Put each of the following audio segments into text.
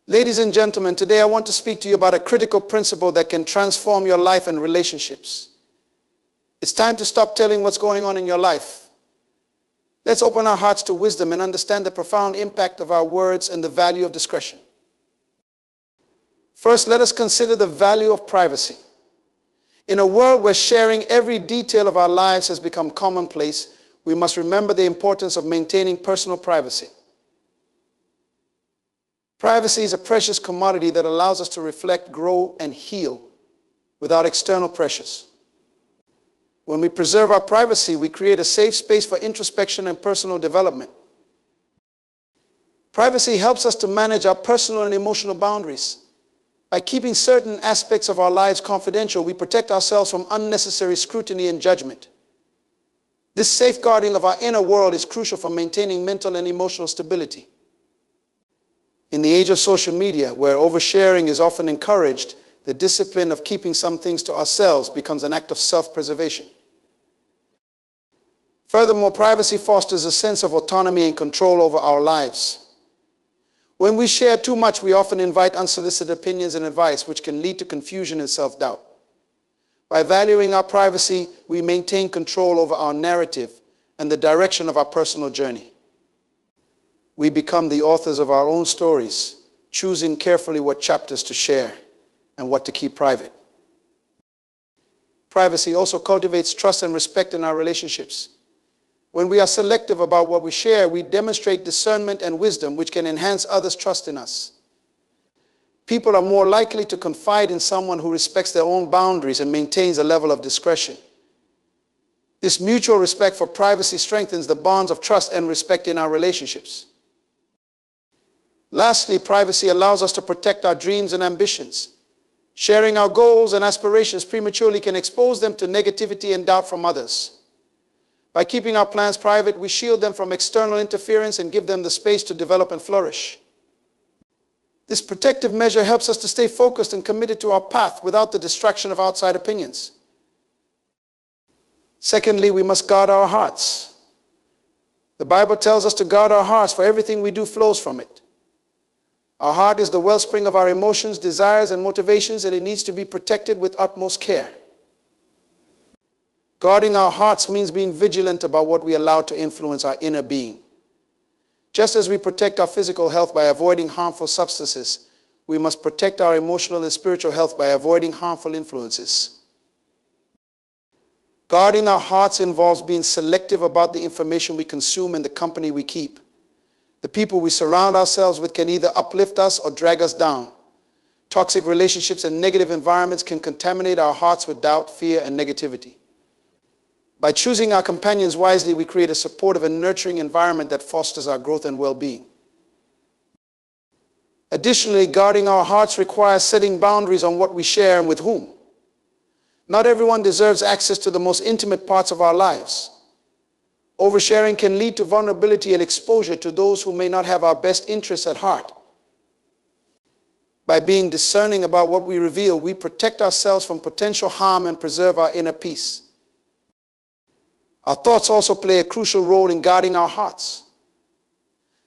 Ladies and gentlemen, today I want to speak to you about a critical principle that can transform your life and relationships. It's time to stop telling what's going on in your life. Let's open our hearts to wisdom and understand the profound impact of our words and the value of discretion. First, let us consider the value of privacy. In a world where sharing every detail of our lives has become commonplace, we must remember the importance of maintaining personal privacy. Privacy is a precious commodity that allows us to reflect, grow, and heal without external pressures. When we preserve our privacy, we create a safe space for introspection and personal development. Privacy helps us to manage our personal and emotional boundaries. By keeping certain aspects of our lives confidential, we protect ourselves from unnecessary scrutiny and judgment. This safeguarding of our inner world is crucial for maintaining mental and emotional stability. In the age of social media, where oversharing is often encouraged, the discipline of keeping some things to ourselves becomes an act of self-preservation. Furthermore, privacy fosters a sense of autonomy and control over our lives. When we share too much, we often invite unsolicited opinions and advice, which can lead to confusion and self-doubt. By valuing our privacy, we maintain control over our narrative and the direction of our personal journey. We become the authors of our own stories, choosing carefully what chapters to share and what to keep private. Privacy also cultivates trust and respect in our relationships. When we are selective about what we share, we demonstrate discernment and wisdom, which can enhance others' trust in us. People are more likely to confide in someone who respects their own boundaries and maintains a level of discretion. This mutual respect for privacy strengthens the bonds of trust and respect in our relationships. Lastly, privacy allows us to protect our dreams and ambitions. Sharing our goals and aspirations prematurely can expose them to negativity and doubt from others. By keeping our plans private, we shield them from external interference and give them the space to develop and flourish. This protective measure helps us to stay focused and committed to our path without the distraction of outside opinions. Secondly, we must guard our hearts. The Bible tells us to guard our hearts, for everything we do flows from it. Our heart is the wellspring of our emotions, desires, and motivations, and it needs to be protected with utmost care. Guarding our hearts means being vigilant about what we allow to influence our inner being. Just as we protect our physical health by avoiding harmful substances, we must protect our emotional and spiritual health by avoiding harmful influences. Guarding our hearts involves being selective about the information we consume and the company we keep. The people we surround ourselves with can either uplift us or drag us down. Toxic relationships and negative environments can contaminate our hearts with doubt, fear, and negativity. By choosing our companions wisely, we create a supportive and nurturing environment that fosters our growth and well-being. Additionally, guarding our hearts requires setting boundaries on what we share and with whom. Not everyone deserves access to the most intimate parts of our lives. Oversharing can lead to vulnerability and exposure to those who may not have our best interests at heart. By being discerning about what we reveal, we protect ourselves from potential harm and preserve our inner peace. Our thoughts also play a crucial role in guarding our hearts.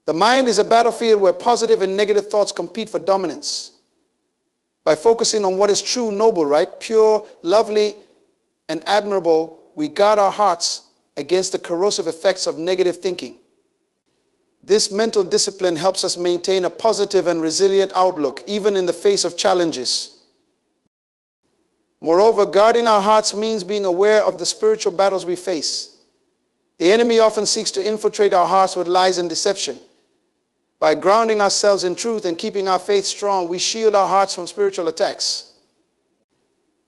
The mind is a battlefield where positive and negative thoughts compete for dominance. By focusing on what is true, noble, right, pure, lovely, and admirable, we guard our hearts against the corrosive effects of negative thinking. This mental discipline helps us maintain a positive and resilient outlook, even in the face of challenges. Moreover, guarding our hearts means being aware of the spiritual battles we face. The enemy often seeks to infiltrate our hearts with lies and deception. By grounding ourselves in truth and keeping our faith strong, we shield our hearts from spiritual attacks.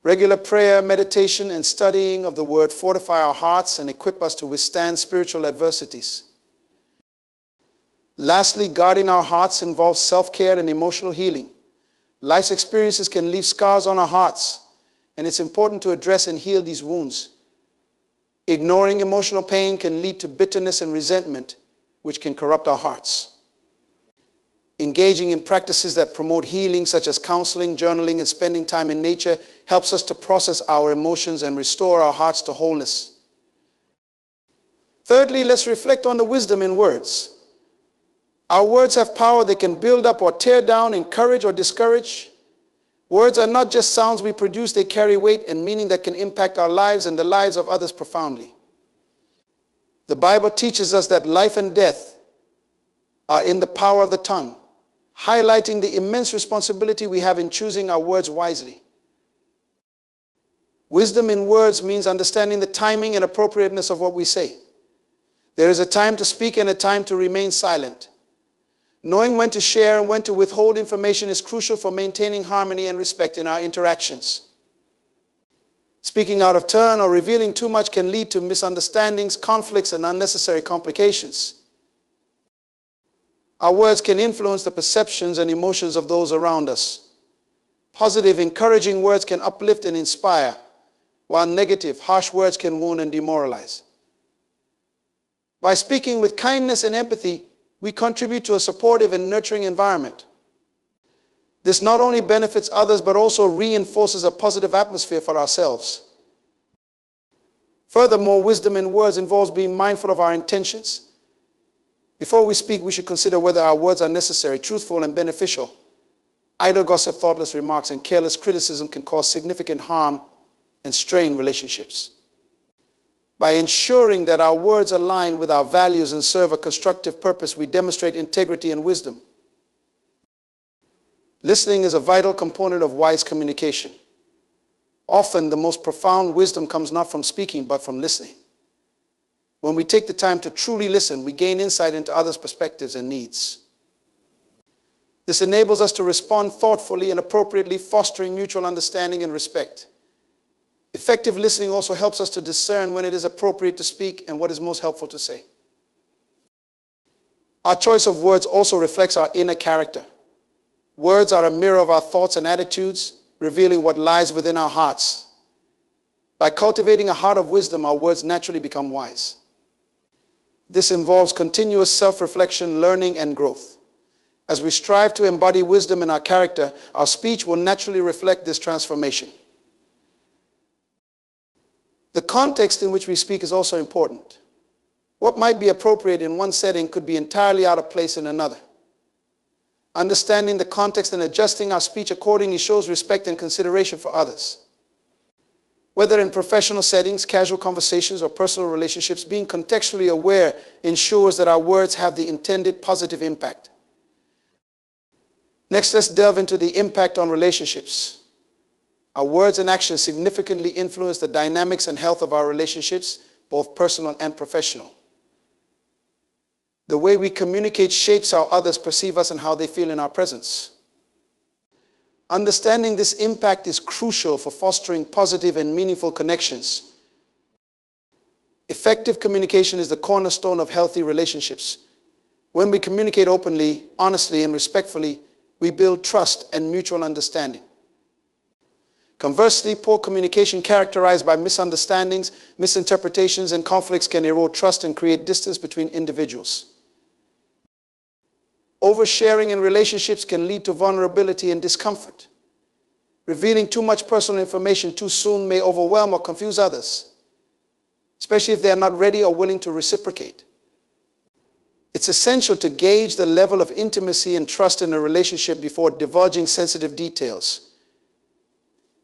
Regular prayer, meditation, and studying of the Word fortify our hearts and equip us to withstand spiritual adversities. Lastly, guarding our hearts involves self-care and emotional healing. Life's experiences can leave scars on our hearts, and it's important to address and heal these wounds. Ignoring emotional pain can lead to bitterness and resentment, which can corrupt our hearts. Engaging in practices that promote healing, such as counseling, journaling, and spending time in nature, helps us to process our emotions and restore our hearts to wholeness. Thirdly, let's reflect on the wisdom in words. Our words have power. They can build up or tear down, encourage or discourage. Words are not just sounds we produce. They carry weight and meaning that can impact our lives and the lives of others profoundly. The Bible teaches us that life and death are in the power of the tongue, highlighting the immense responsibility we have in choosing our words wisely. Wisdom in words means understanding the timing and appropriateness of what we say. There is a time to speak and a time to remain silent. Knowing when to share and when to withhold information is crucial for maintaining harmony and respect in our interactions. Speaking out of turn or revealing too much can lead to misunderstandings, conflicts, and unnecessary complications. Our words can influence the perceptions and emotions of those around us. Positive, encouraging words can uplift and inspire, while negative, harsh words can wound and demoralize. By speaking with kindness and empathy, we contribute to a supportive and nurturing environment. This not only benefits others, but also reinforces a positive atmosphere for ourselves. Furthermore, wisdom in words involves being mindful of our intentions. Before we speak, we should consider whether our words are necessary, truthful, and beneficial. Idle gossip, thoughtless remarks, and careless criticism can cause significant harm and strain relationships. By ensuring that our words align with our values and serve a constructive purpose, we demonstrate integrity and wisdom. Listening is a vital component of wise communication. Often, the most profound wisdom comes not from speaking, but from listening. When we take the time to truly listen, we gain insight into others' perspectives and needs. This enables us to respond thoughtfully and appropriately, fostering mutual understanding and respect. Effective listening also helps us to discern when it is appropriate to speak and what is most helpful to say. Our choice of words also reflects our inner character. Words are a mirror of our thoughts and attitudes, revealing what lies within our hearts. By cultivating a heart of wisdom, our words naturally become wise. This involves continuous self-reflection, learning, and growth. As we strive to embody wisdom in our character, our speech will naturally reflect this transformation. The context in which we speak is also important. What might be appropriate in one setting could be entirely out of place in another. Understanding the context and adjusting our speech accordingly shows respect and consideration for others. Whether in professional settings, casual conversations, or personal relationships, being contextually aware ensures that our words have the intended positive impact. Next, let's delve into the impact on relationships. Our words and actions significantly influence the dynamics and health of our relationships, both personal and professional. The way we communicate shapes how others perceive us and how they feel in our presence. Understanding this impact is crucial for fostering positive and meaningful connections. Effective communication is the cornerstone of healthy relationships. When we communicate openly, honestly, and respectfully, we build trust and mutual understanding. Conversely, poor communication characterized by misunderstandings, misinterpretations, and conflicts can erode trust and create distance between individuals. Oversharing in relationships can lead to vulnerability and discomfort. Revealing too much personal information too soon may overwhelm or confuse others, especially if they are not ready or willing to reciprocate. It's essential to gauge the level of intimacy and trust in a relationship before divulging sensitive details.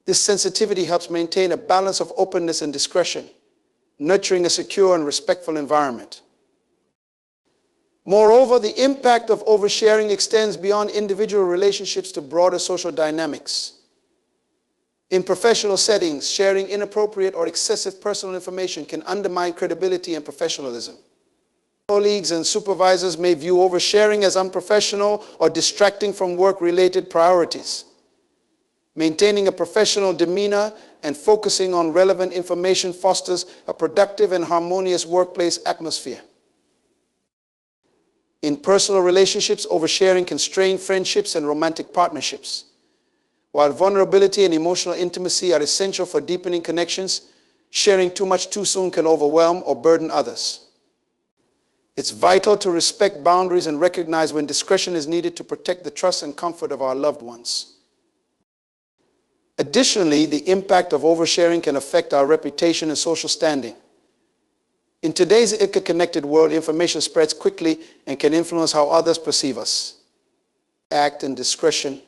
This sensitivity helps maintain a balance of openness and discretion, nurturing a secure and respectful environment. Moreover, the impact of oversharing extends beyond individual relationships to broader social dynamics. In professional settings, sharing inappropriate or excessive personal information can undermine credibility and professionalism. Colleagues and supervisors may view oversharing as unprofessional or distracting from work-related priorities. Maintaining a professional demeanor and focusing on relevant information fosters a productive and harmonious workplace atmosphere. In personal relationships, oversharing can strain friendships and romantic partnerships. While vulnerability and emotional intimacy are essential for deepening connections, sharing too much too soon can overwhelm or burden others. It's vital to respect boundaries and recognize when discretion is needed to protect the trust and comfort of our loved ones. Additionally, the impact of oversharing can affect our reputation and social standing. In today's interconnected world, information spreads quickly and can influence how others perceive us. Act and discretion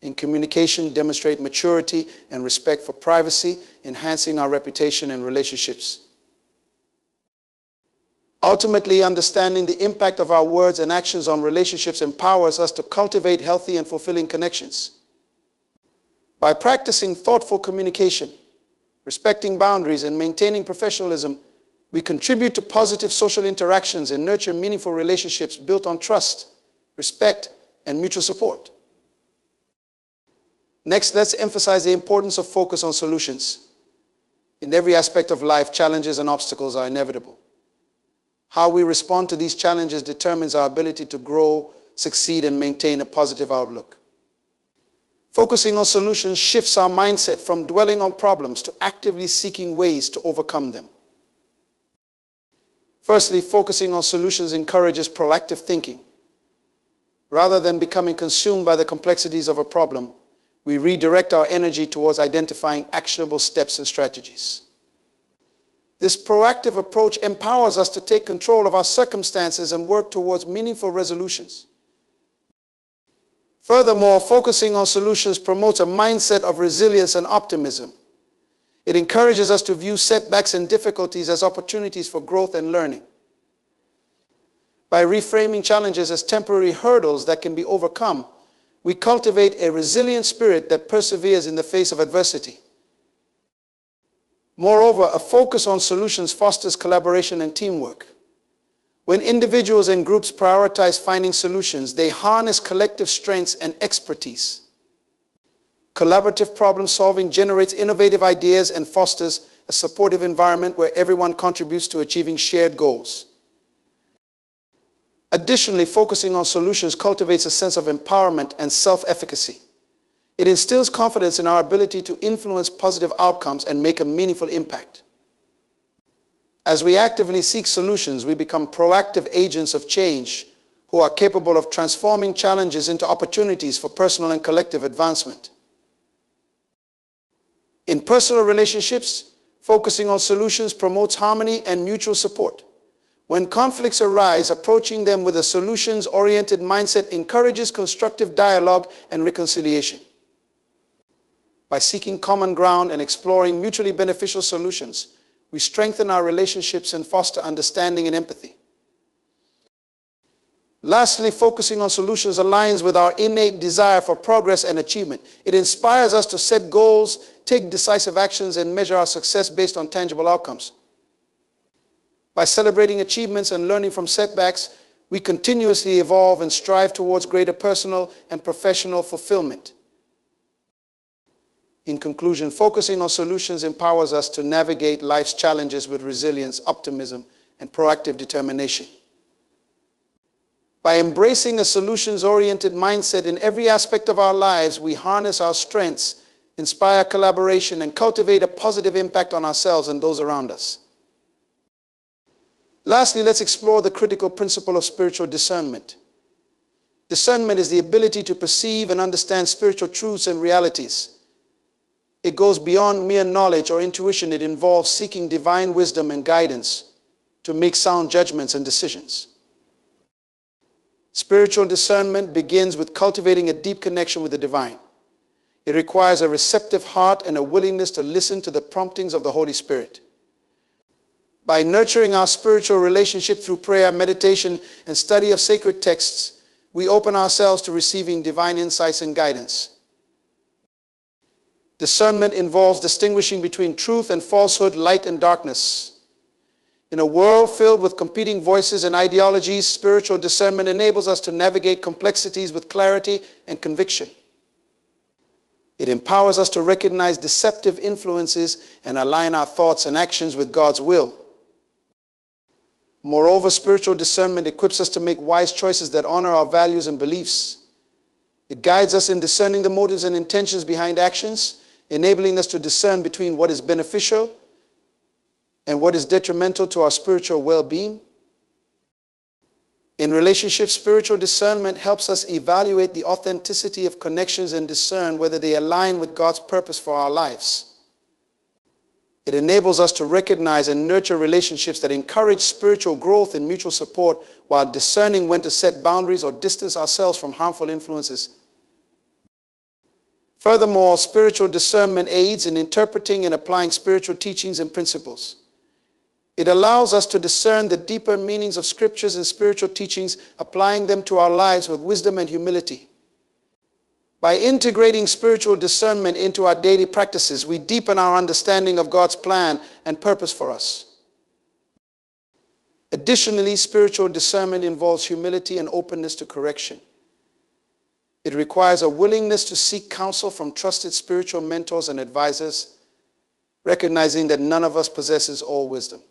in communication demonstrate maturity and respect for privacy, enhancing our reputation and relationships. Ultimately, understanding the impact of our words and actions on relationships empowers us to cultivate healthy and fulfilling connections. By practicing thoughtful communication, respecting boundaries, and maintaining professionalism, we contribute to positive social interactions and nurture meaningful relationships built on trust, respect, and mutual support. Next, let's emphasize the importance of focus on solutions. In every aspect of life, challenges and obstacles are inevitable. How we respond to these challenges determines our ability to grow, succeed, and maintain a positive outlook. Focusing on solutions shifts our mindset from dwelling on problems to actively seeking ways to overcome them. Firstly, focusing on solutions encourages proactive thinking. Rather than becoming consumed by the complexities of a problem, we redirect our energy towards identifying actionable steps and strategies. This proactive approach empowers us to take control of our circumstances and work towards meaningful resolutions. Furthermore, focusing on solutions promotes a mindset of resilience and optimism. It encourages us to view setbacks and difficulties as opportunities for growth and learning. By reframing challenges as temporary hurdles that can be overcome, we cultivate a resilient spirit that perseveres in the face of adversity. Moreover, a focus on solutions fosters collaboration and teamwork. When individuals and groups prioritize finding solutions, they harness collective strengths and expertise. Collaborative problem solving generates innovative ideas and fosters a supportive environment where everyone contributes to achieving shared goals. Additionally, focusing on solutions cultivates a sense of empowerment and self-efficacy. It instills confidence in our ability to influence positive outcomes and make a meaningful impact. As we actively seek solutions, we become proactive agents of change who are capable of transforming challenges into opportunities for personal and collective advancement. In personal relationships, focusing on solutions promotes harmony and mutual support. When conflicts arise, approaching them with a solutions-oriented mindset encourages constructive dialogue and reconciliation. By seeking common ground and exploring mutually beneficial solutions, we strengthen our relationships and foster understanding and empathy. Lastly, focusing on solutions aligns with our innate desire for progress and achievement. It inspires us to set goals, take decisive actions, and measure our success based on tangible outcomes. By celebrating achievements and learning from setbacks, we continuously evolve and strive towards greater personal and professional fulfillment. In conclusion, focusing on solutions empowers us to navigate life's challenges with resilience, optimism, and proactive determination. By embracing a solutions-oriented mindset in every aspect of our lives, we harness our strengths, inspire collaboration, and cultivate a positive impact on ourselves and those around us. Lastly, let's explore the critical principle of spiritual discernment. Discernment is the ability to perceive and understand spiritual truths and realities. It goes beyond mere knowledge or intuition. It involves seeking divine wisdom and guidance to make sound judgments and decisions. Spiritual discernment begins with cultivating a deep connection with the divine. It requires a receptive heart and a willingness to listen to the promptings of the Holy Spirit. By nurturing our spiritual relationship through prayer, meditation, and study of sacred texts, we open ourselves to receiving divine insights and guidance. Discernment involves distinguishing between truth and falsehood, light and darkness. In a world filled with competing voices and ideologies, spiritual discernment enables us to navigate complexities with clarity and conviction. It empowers us to recognize deceptive influences and align our thoughts and actions with God's will. Moreover, spiritual discernment equips us to make wise choices that honor our values and beliefs. It guides us in discerning the motives and intentions behind actions, enabling us to discern between what is beneficial and what is detrimental to our spiritual well-being. In relationships, spiritual discernment helps us evaluate the authenticity of connections and discern whether they align with God's purpose for our lives. It enables us to recognize and nurture relationships that encourage spiritual growth and mutual support while discerning when to set boundaries or distance ourselves from harmful influences. Furthermore, spiritual discernment aids in interpreting and applying spiritual teachings and principles. It allows us to discern the deeper meanings of scriptures and spiritual teachings, applying them to our lives with wisdom and humility. By integrating spiritual discernment into our daily practices, we deepen our understanding of God's plan and purpose for us. Additionally, spiritual discernment involves humility and openness to correction. It requires a willingness to seek counsel from trusted spiritual mentors and advisors, recognizing that none of us possesses all wisdom.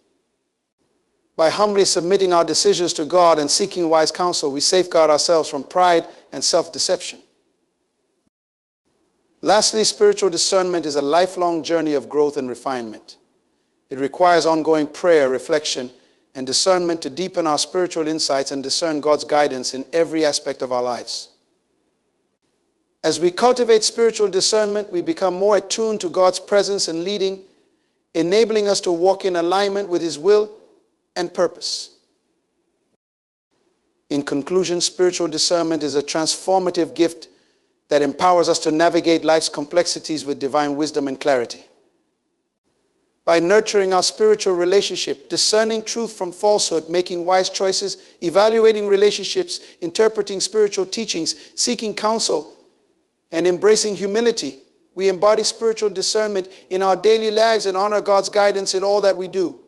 By humbly submitting our decisions to God and seeking wise counsel, we safeguard ourselves from pride and self-deception. Lastly, spiritual discernment is a lifelong journey of growth and refinement. It requires ongoing prayer, reflection, and discernment to deepen our spiritual insights and discern God's guidance in every aspect of our lives. As we cultivate spiritual discernment, we become more attuned to God's presence and leading, enabling us to walk in alignment with His will and purpose. In conclusion, spiritual discernment is a transformative gift that empowers us to navigate life's complexities with divine wisdom and clarity. By nurturing our spiritual relationship, discerning truth from falsehood, making wise choices, evaluating relationships, interpreting spiritual teachings, seeking counsel, and embracing humility, we embody spiritual discernment in our daily lives and honor God's guidance in all that we do.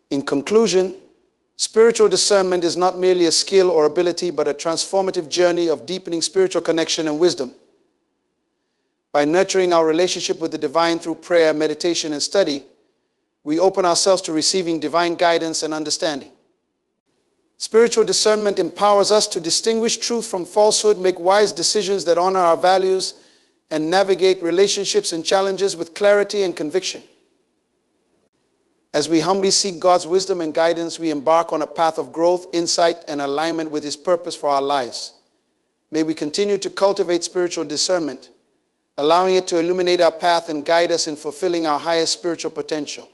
In conclusion, spiritual discernment is not merely a skill or ability, but a transformative journey of deepening spiritual connection and wisdom. By nurturing our relationship with the divine through prayer, meditation, and study, we open ourselves to receiving divine guidance and understanding. Spiritual discernment empowers us to distinguish truth from falsehood, make wise decisions that honor our values, and navigate relationships and challenges with clarity and conviction. As we humbly seek God's wisdom and guidance, we embark on a path of growth, insight, and alignment with His purpose for our lives. May we continue to cultivate spiritual discernment, allowing it to illuminate our path and guide us in fulfilling our highest spiritual potential.